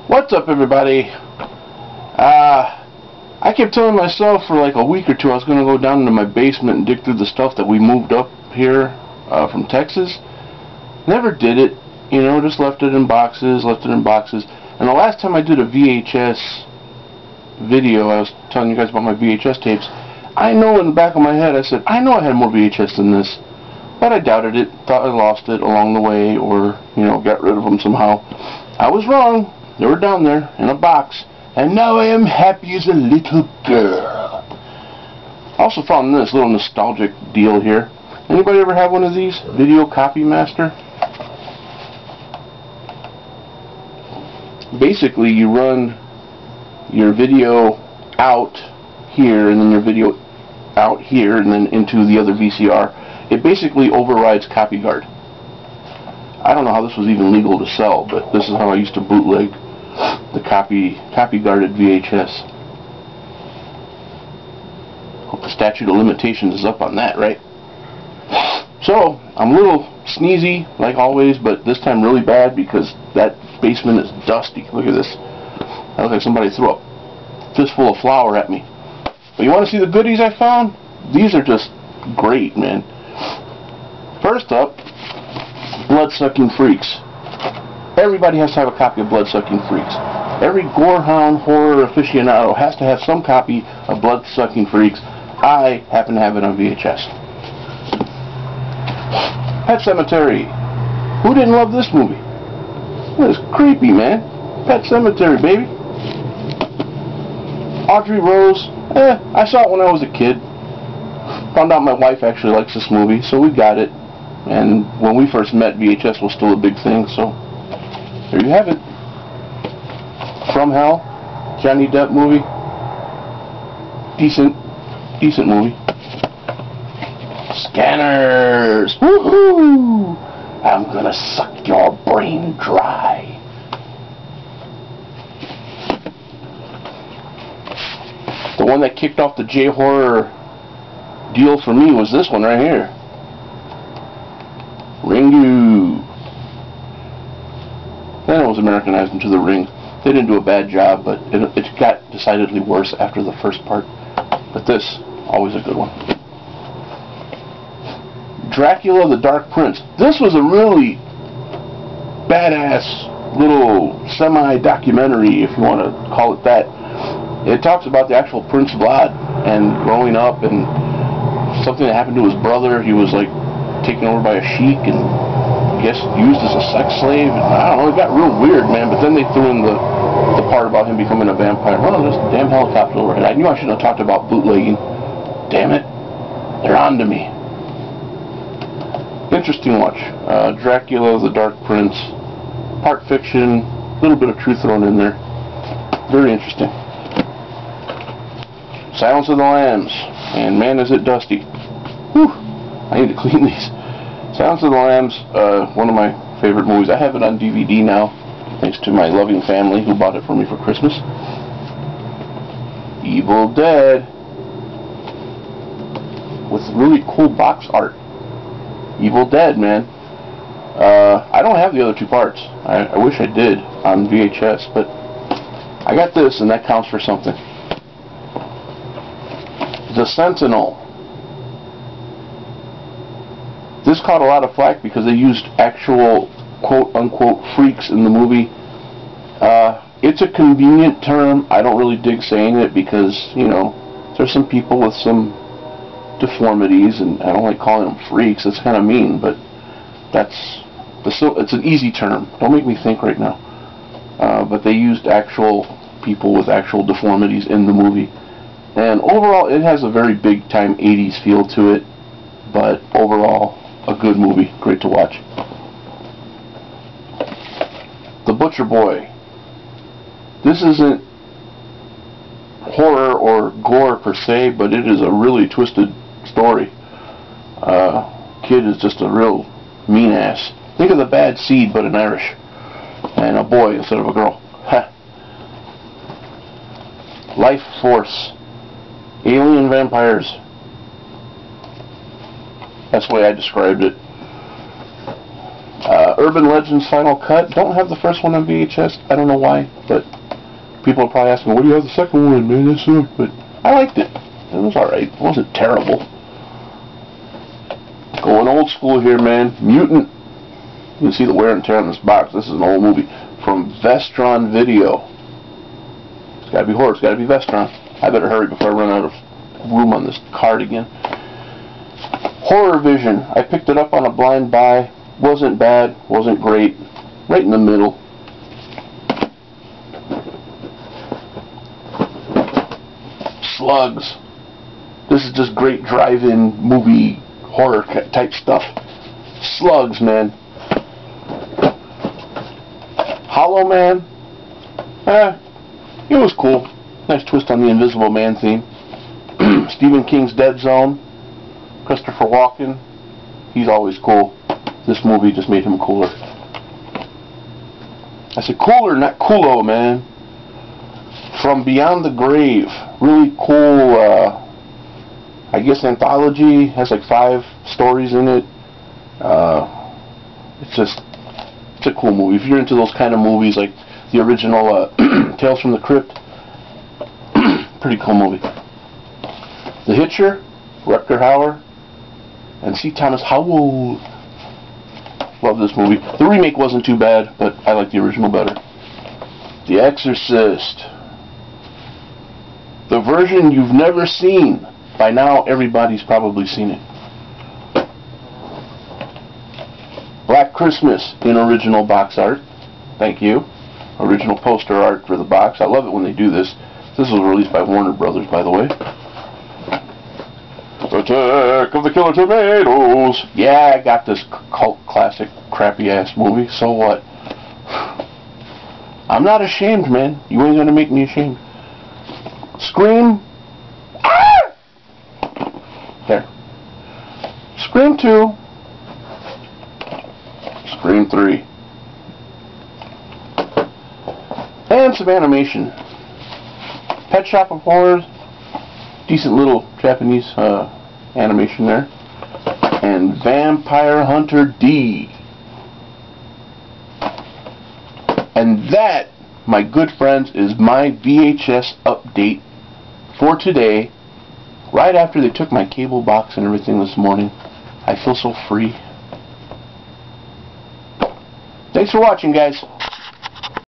What's up, everybody? I kept telling myself for like a week or two I was going to go down into my basement and dig through the stuff that we moved up here from Texas. Never did it, you know, just left it in boxes. And the last time I did a VHS video, I was telling you guys about my VHS tapes. I know in the back of my head, I said, I know I had more VHS than this. But I doubted it, thought I lost it along the way, or, you know, got rid of them somehow. I was wrong. They were down there in a box. And now I am happy as a little girl. Also found this little nostalgic deal here. Anybody ever have one of these? Video Copy Master? Basically, you run your video out here, and then your video out here, and then into the other VCR. It basically overrides CopyGuard. I don't know how this was even legal to sell, but this is how I used to bootleg the copy-guarded VHS. Hope the statute of limitations is up on that, right? So, I'm a little sneezy, like always, but this time really bad because that basement is dusty. Look at this. That looks like somebody threw a fistful of flour at me. But you want to see the goodies I found? These are just great, man. First up, Blood-Sucking Freaks. Everybody has to have a copy of Blood-Sucking Freaks. Every gorehound horror aficionado has to have some copy of Blood-Sucking Freaks. I happen to have it on VHS. Pet Sematary. Who didn't love this movie? It was creepy, man. Pet Sematary, baby. Audrey Rose. I saw it when I was a kid. Found out my wife actually likes this movie, so we got it. And when we first met, VHS was still a big thing, so there you have it. From Hell, Johnny Depp movie. Decent movie. Scanners! Woohoo! I'm gonna suck your brain dry. The one that kicked off the J-horror deal for me was this one right here. Ringu. Then it was Americanized into The Ring. They didn't do a bad job, but it got decidedly worse after the first part. But this, always a good one. Dracula the Dark Prince. This was a really badass little semi-documentary, if you want to call it that. It talks about the actual Prince Vlad and growing up and something that happened to his brother. He was like taken over by a sheik and I guess used as a sex slave. And I don't know, it got real weird, man. But then they threw in the part about him becoming a vampire. Oh, there's a damn helicopter overhead. I knew I shouldn't have talked about bootlegging. Damn it. They're on to me. Interesting watch. Dracula the Dark Prince. Part fiction. A little bit of truth thrown in there. Very interesting. Silence of the Lambs. And man, is it dusty. Whew. I need to clean these. Silence of the Lambs, one of my favorite movies. I have it on DVD now, thanks to my loving family who bought it for me for Christmas. Evil Dead. With really cool box art. Evil Dead, man. I don't have the other two parts. I wish I did on VHS, but I got this, and that counts for something. The Sentinel. This caught a lot of flack because they used actual quote-unquote freaks in the movie. It's a convenient term. I don't really dig saying it because, you know, there's some people with some deformities, and I don't like calling them freaks. It's kind of mean, but it's an easy term. Don't make me think right now. But they used actual people with actual deformities in the movie. And overall, it has a very big-time 80s feel to it, but overall, a good movie. Great to watch. The Butcher Boy. This isn't horror or gore per se, but it is a really twisted story. Kid is just a real mean ass. Think of The Bad Seed, but in Irish. And a boy instead of a girl. Life Force. Alien vampires. That's the way I described it. Urban Legends Final Cut. Don't have the first one on VHS. I don't know why, but people are probably asking, "What do you have the second one, man? That sucked." But I liked it. It was alright. It wasn't terrible. Going old school here, man. Mutant. You can see the wear and tear on this box. This is an old movie from Vestron Video. It's gotta be horror. It's gotta be Vestron. I better hurry before I run out of room on this card again. Horror Vision. I picked it up on a blind buy. Wasn't bad. Wasn't great. Right in the middle. Slugs. This is just great drive-in movie horror type stuff. Slugs, man. Hollow Man. It was cool. Nice twist on the Invisible Man theme. Stephen King's Dead Zone. Christopher Walken. He's always cool. This movie just made him cooler. I said cooler, not coolo, man. From Beyond the Grave. Really cool, I guess anthology. Has like 5 stories in it. It's a cool movie. If you're into those kind of movies, like the original Tales from the Crypt, pretty cool movie. The Hitcher, Rutger Hauer, and C. Thomas Howell. Love this movie. The remake wasn't too bad, but I like the original better. The Exorcist. The version you've never seen. By now, everybody's probably seen it. Black Christmas in original box art. Thank you. Original poster art for the box. I love it when they do this. This was released by Warner Brothers, by the way. Attack of the Killer Tomatoes. Yeah, I got this cult classic crappy ass movie. So what? I'm not ashamed, man. You ain't gonna make me ashamed. Scream. Ah! There. Scream 2. Scream 3. And some animation. Pet Shop of Horrors. Decent little Japanese animation there. And Vampire Hunter D. And that, my good friends, is my VHS update for today. Right after they took my cable box and everything this morning. I feel so free. Thanks for watching, guys.